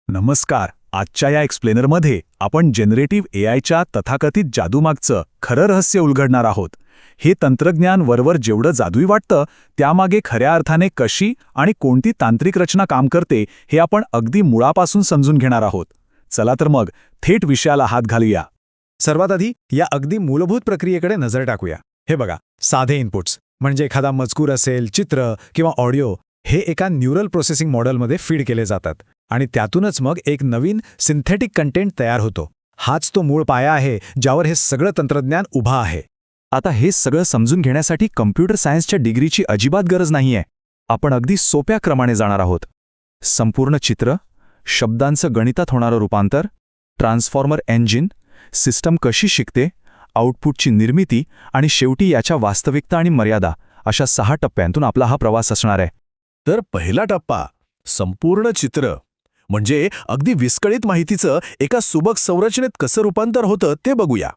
नमस्कार. आजच्या या एक्सप्लेनरमध्ये आपण जनरेटिव्ह एआयच्या तथाकथित जादूमागचं खरं रहस्य उलगडणार आहोत. हे तंत्रज्ञान वरवर जेवढं जादुई वाटतं, त्यामागे खऱ्या अर्थाने कशी आणि कोणती तांत्रिक रचना काम करते हे आपण अगदी मुळापासून समजून घेणार आहोत. चला तर मग थेट विषयाला हात घालूया. सर्वात आधी या अगदी मूलभूत प्रक्रियेकडे नजर टाकूया. हे बघा, साधे इनपुट्स म्हणजे एखादा मजकूर असेल, चित्र किंवा ऑडिओ, हे एका न्यूरल प्रोसेसिंग मॉडेलमध्ये फीड केले जातात आणि त्यातूनच मग एक नवीन सिंथेटिक कंटेंट तयार होतो. हाच तो मूळ पाया आहे ज्यावर हे सगळं तंत्रज्ञान उभा आहे. आता हे सगळं समजून घेण्यासाठी कम्प्युटर सायन्सच्या डिग्रीची अजिबात गरज नाहीये. आपण अगदी सोप्या क्रमाने जाणार आहोत. संपूर्ण चित्र, शब्दांचं गणितात होणारं रूपांतर, ट्रान्सफॉर्मर इंजिन, सिस्टम कशी शिकते, आउटपुटची निर्मिती आणि शेवटी याच्या वास्तविकता आणि मर्यादा, अशा 6 टप्प्यांतून आपला हा प्रवास असणार आहे. तर पहिला टप्पा, संपूर्ण चित्र, म्हणजे अगदी विस्कळीत माहितीचं एका सुबक संरचनेत कसं रूपांतर होतं ते बघूया.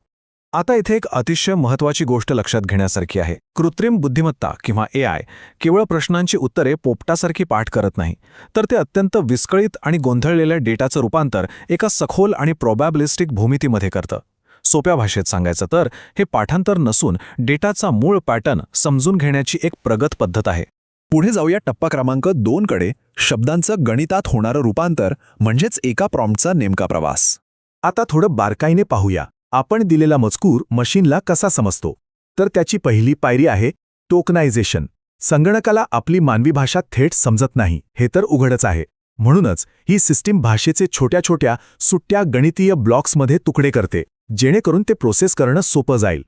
आता इथे एक अतिशय महत्त्वाची गोष्ट लक्षात घेण्यासारखी आहे. कृत्रिम बुद्धिमत्ता किंवा एआय केवळ प्रश्नांची उत्तरे पोपटासारखी पाठ करत नाही, तर ते अत्यंत विस्कळीत आणि गोंधळलेल्या डेटाचं रूपांतर एका सखोल आणि प्रोबॅबिलिस्टिक भूमितीमध्ये करतं. सोप्या भाषेत सांगायचं तर हे पाठांतर नसून डेटाचा मूळ पॅटर्न समजून घेण्याची एक प्रगत पद्धत आहे. पुढे जाऊया टप्पा क्रमांक 2 कडे, शब्दांचं गणितात होणारं रूपांतर म्हणजेच एका प्रॉम्प्टचा नेमका प्रवास. आता थोडं बारकाईने पाहूया. आपण दिलेला मजकूर मशीनला कसा समजतो. तर त्याची पहिली पायरी आहे टोकनायझेशन. संगणकाला आपली मानवी भाषा थेट समजत नाही, हे तर उघडच आहे. म्हणूनच ही सिस्टीम भाषेचे छोट्या छोट्या सुट्ट्या गणितीय ब्लॉक्समध्ये तुकडे करते, जेणेकरून ते प्रोसेस करणं सोपं जाईल.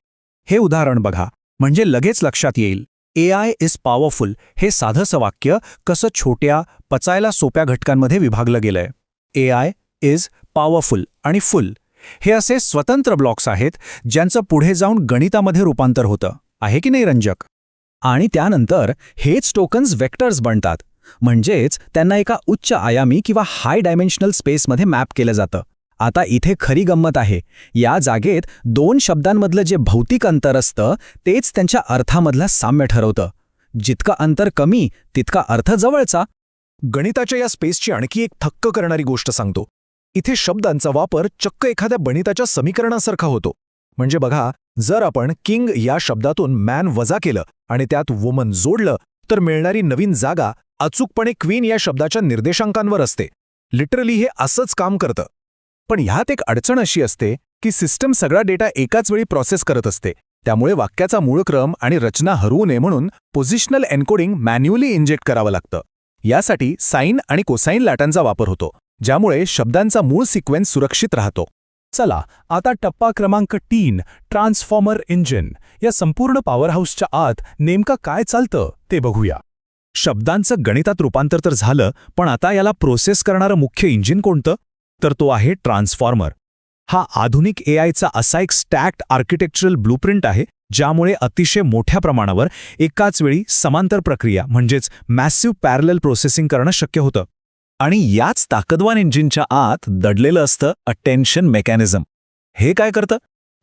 हे उदाहरण बघा, म्हणजे लगेच लक्षात येईल. एआय इज पॉवरफुल हे साधंसं वाक्य कसं छोट्या, पचायला सोप्या घटकांमध्ये विभागलं गेलंय. एआय इज पॉवरफुल आणि फुल हे असे स्वतंत्र ब्लॉक्स आहेत ज्यांचं पुढे जाऊन गणितामध्ये रूपांतर होतं. आहे की नाही रंजक? आणि त्यानंतर हेच टोकन्स वेक्टर्स बनतात, म्हणजेच त्यांना एका उच्च आयामी किंवा हाय डायमेन्शनल स्पेसमध्ये मॅप केलं जातं. आता इथे खरी गंमत आहे. या जागेत 2 शब्दांमधलं जे भौतिक अंतर असतं तेच त्यांच्या अर्थामधलं साम्य ठरवतं. जितकं अंतर कमी तितका अर्थ जवळचा. गणिताच्या या स्पेसची आणखी एक थक्क करणारी गोष्ट सांगतो. इथे शब्दांचा वापर चक्क एखाद्या गणिताच्या समीकरणासारखा होतो. म्हणजे बघा, जर आपण किंग या शब्दातून मॅन वजा केलं आणि त्यात वुमन जोडलं, तर मिळणारी नवीन जागा अचूकपणे क्वीन या शब्दाच्या निर्देशांकांवर असते. लिटरली हे असंच काम करतं. पण ह्यात एक अडचण अशी असते की सिस्टम सगळा डेटा एकाच वेळी प्रोसेस करत असते. त्यामुळे वाक्याचा मूळ क्रम आणि रचना हरवू नये म्हणून पोझिशनल एन्कोडिंग मॅन्युअली इंजेक्ट करावं लागतं. यासाठी साइन आणि कोसाइन लाटांचा वापर होतो, ज्यामुळे शब्दांचा मूळ सिक्वेन्स सुरक्षित राहतो. चला आता टप्पा क्रमांक 3, ट्रान्सफॉर्मर इंजिन. या संपूर्ण पॉवरहाऊसच्या आत नेमकं काय चालतं ते बघूया. शब्दांचं गणितात रूपांतर तर झालं, पण आता याला प्रोसेस करणारं मुख्य इंजिन कोणतं? तर तो आहे ट्रान्सफॉर्मर. हा आधुनिक एआयचा असा एक स्टॅक्ड आर्किटेक्चरल ब्लूप्रिंट आहे ज्यामुळे अतिशय मोठ्या प्रमाणावर एकाच वेळी समांतर प्रक्रिया म्हणजेच मॅसिव्ह पॅरलल प्रोसेसिंग करणं शक्य होतं. आणि याच ताकदवान इंजिनच्या आत दडलेलं असतं अटेन्शन मेकॅनिझम. हे काय करतं?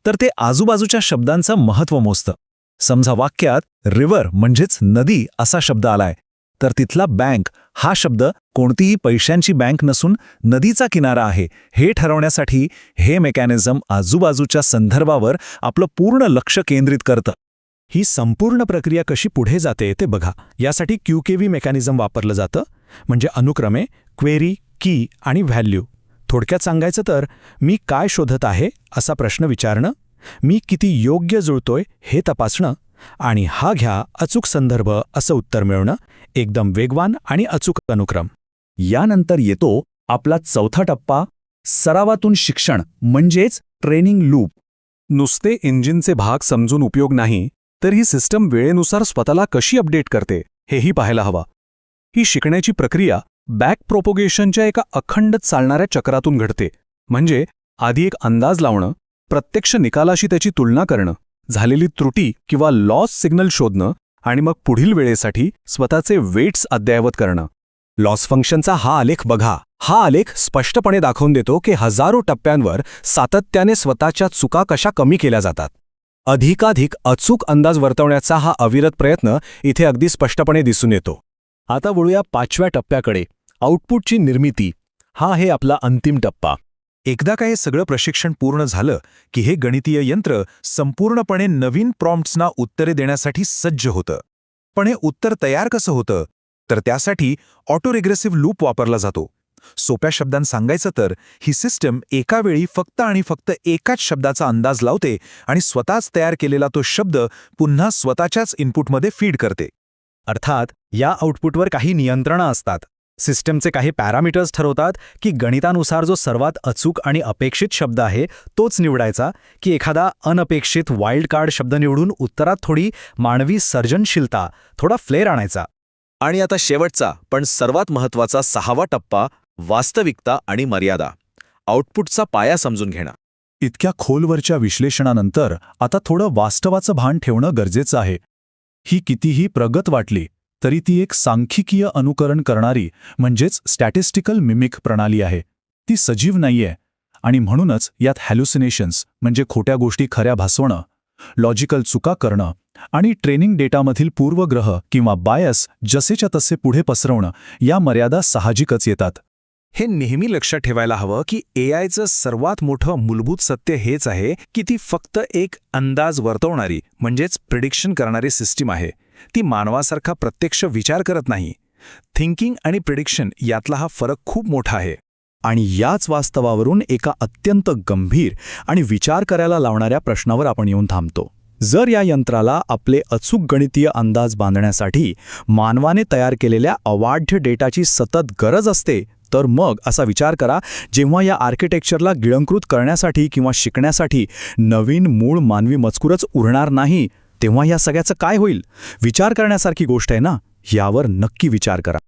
तर ते आजूबाजूच्या शब्दांचं महत्त्व मोजतं. समजा वाक्यात रिव्हर म्हणजेच नदी असा शब्द आलाय, तर तिथला बँक हा शब्द कोणतीही पैशांची बँक नसून नदीचा किनारा आहे हे ठरवण्यासाठी हे मेकॅनिझम आजूबाजूच्या संदर्भावर आपलं पूर्ण लक्ष केंद्रित करतं. ही संपूर्ण प्रक्रिया कशी पुढे जाते ते बघा. यासाठी QKV मेकॅनिझम वापरलं जातं, म्हणजे अनुक्रमे क्वेरी, की आणि व्हॅल्यू. थोडक्यात सांगायचं तर मी काय शोधत आहे असा प्रश्न विचारणं, मी किती योग्य जुळतोय हे तपासणं, आणि हा घ्या अचूक संदर्भ असं उत्तर मिळवणं. एकदम वेगवान आणि अचूक अनुक्रम. यानंतर येतो आपला चौथा टप्पा, सरावातून शिक्षण म्हणजेच ट्रेनिंग लूप. नुसते इंजिनचे भाग समजून उपयोग नाही, तर ही सिस्टम वेळेनुसार स्वतःला कशी अपडेट करते हेही पाहायला हवा. ही शिकण्याची प्रक्रिया बॅक प्रोपोगेशनच्या एका अखंड चालणाऱ्या चक्रातून घडते. म्हणजे आधी एक अंदाज लावणं, प्रत्यक्ष निकालाशी त्याची तुलना करणं, झालेली त्रुटी किंवा लॉस सिग्नल शोधणं आणि मग पुढील वेळेसाठी स्वतःचे वेट्स अद्ययावत करणं. लॉस फंक्शनचा हा आलेख बघा. हा आलेख स्पष्टपणे दाखवून देतो की हजारो टप्प्यांवर सातत्याने स्वतःच्या चुका कशा कमी केल्या जातात. अधिकाधिक अचूक अंदाज वर्तवण्याचा हा अविरत प्रयत्न इथे अगदी स्पष्टपणे दिसून येतो. आता वळूया 5व्या टप्प्याकडे, आउटपुटची निर्मिती. हा आहे आपला अंतिम टप्पा. एकदा का हे सगळं प्रशिक्षण पूर्ण झालं की हे गणितीय यंत्र संपूर्णपणे नवीन प्रॉम्प्ट्सना उत्तरे देण्यासाठी सज्ज होतं. पण हे उत्तर तयार कसं होतं? तर त्यासाठी ऑटो रिग्रेसिव्ह लूप वापरला जातो. सोप्या शब्दांत सांगायचं तर ही सिस्टम एका वेळी फक्त आणि फक्त एकाच शब्दाचा अंदाज लावते आणि स्वतःच तयार केलेला तो शब्द पुन्हा स्वतःच्याच इनपुटमध्ये फीड करते. अर्थात या आउटपुटवर काही नियंत्रणं असतात. सिस्टमचे काही पॅरामीटर्स ठरवतात की गणितानुसार जो सर्वात अचूक आणि अपेक्षित शब्द आहे तोच निवडायचा, की एखादा अनपेक्षित वाईल्ड कार्ड शब्द निवडून उत्तरात थोडी मानवी सर्जनशीलता, थोडा फ्लेअर आणायचा. आणि आता शेवटचा पण सर्वात महत्त्वाचा 6वा टप्पा, वास्तविकता आणि मर्यादा. आउटपुटचा पाया समजून घेणं. इतक्या खोलवरच्या विश्लेषणानंतर आता थोडं वास्तवाचं भान ठेवणं गरजेचं आहे. ही कितीही प्रगत वाटली तरी ती एक सांख्यिकीय अनुकरण करणारी म्हणजेच स्टॅटिस्टिकल मिमिक प्रणाली आहे. ती सजीव नाहीये आणि म्हणूनच यात हॅल्युसिनेशन्स म्हणजे खोट्या गोष्टी खऱ्या भासवणं, लॉजिकल चुका करणं आणि ट्रेनिंग डेटामधील पूर्वग्रह किंवा बायस जसेच्या तसे पुढे पसरवणं या मर्यादा साहजिकच येतात. हे नेहमी लक्षात ठेवायला हवं की एआयचं सर्वात मोठं मूलभूत सत्य हेच आहे की ती फक्त एक अंदाज वर्तवणारी म्हणजेच प्रिडिक्शन करणारी सिस्टीम आहे. ती मानवासारखा प्रत्यक्ष विचार करत नाही. थिंकिंग आणि प्रिडिक्शन यातला हा फरक खूप मोठा आहे. आणि याच वास्तवावरून एका अत्यंत गंभीर आणि विचार करायला लावणाऱ्या प्रश्नावर आपण येऊन थांबतो. जर या यंत्राला आपले अचूक गणितीय अंदाज बांधण्यासाठी मानवाने तयार केलेल्या अवाढ्य डेटाची सतत गरज असते, तर मग असा विचार करा, जेव्हा या आर्किटेक्चरला गिळंकृत करण्यासाठी किंवा शिकण्यासाठी नवीन मूळ मानवी मजकूरच उरणार नाही, तेव्हा या सगळ्याचं काय होईल? विचार करण्यासारखी गोष्ट आहे ना, यावर नक्की विचार करा.